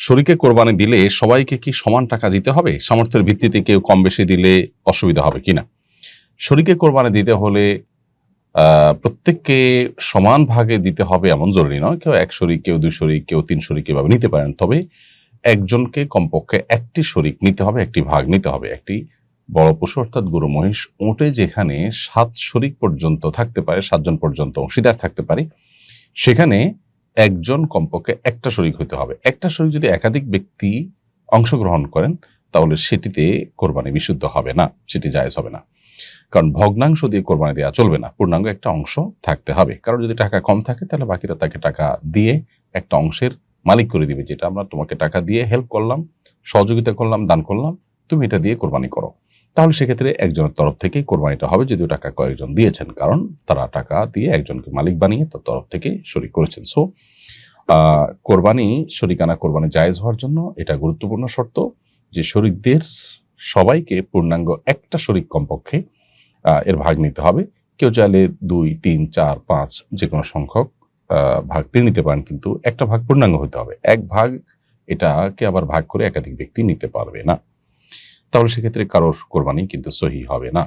শরীকে কোরবানি দিলে সবাইকে কি সমান টাকা দিতে হবে? সামর্থ্যের ভিত্তিতে কেউ কম বেশি দিলে অসুবিধা হবে কিনা? শরীকে কোরবানি দিতে হলে প্রত্যেককে সমান ভাগে দিতে হবে এমন জরুরি নয়। কেউ ১ শরিক, কেউ ২ শরিক, কেউ ৩ শরিক এভাবে নিতে পারেন। তবে একজনকে কমপক্ষে ১টি শরিক নিতে হবে, ১টি ভাগ নিতে হবে। একটি বড় পশু অর্থাৎ গরু, মহিষ, উটে যেখানে ৭ শরিক পর্যন্ত থাকতে পারে, ৭ জন পর্যন্ত অংশীদার থাকতে পারে, সেখানে একজন কমপক্ষে ১টা শরিক হইতে হবে। ১টা শরিক যদি একাধিক ব্যক্তি অংশগ্রহণ করেন তাহলে সেটিতে কোরবানি বিশুদ্ধ হবে না, সেটি জায়েজ হবে না। কারণ ভগ্নাংশ দিয়ে কোরবানি দেওয়া চলবে না, পূর্ণাঙ্গ একটা অংশ থাকতে হবে। কারণ যদি টাকা কম থাকে তাহলে বাকিরা তাকে টাকা দিয়ে একটা অংশের মালিক করে দিবে, যেটা আমরা তোমাকে টাকা দিয়ে হেল্প করলাম, সহযোগিতা করলাম, দান করলাম, তুমি এটা দিয়ে কোরবানি করো। তাহলে সেক্ষেত্রে একজনের তরফ থেকেই কোরবানিটা হবে, যদিও টাকা কয়েকজন দিয়েছেন, কারণ তারা টাকা দিয়ে একজনকে মালিক বানিয়ে তার তরফ থেকে শরিক করেছেন। সো কোরবানি, শরিকানা কোরবানি জায়েজ হওয়ার জন্য এটা গুরুত্বপূর্ণ শর্ত যে শরিকদের সবাইকে পূর্ণাঙ্গ একটা শরিক কমপক্ষে এর ভাগ নিতে হবে। কেউ চাইলে ২, ৩, ৪, ৫ যে কোনো সংখ্যক ভাগ তিনি নিতে পারেন, কিন্তু একটা ভাগ পূর্ণাঙ্গ হতে হবে। এক ভাগ এটাকে আবার ভাগ করে একাধিক ব্যক্তি নিতে পারবে না। তাহলে সেক্ষেত্রে কারোর কোরবানি কিন্তু সহিহ হবে না।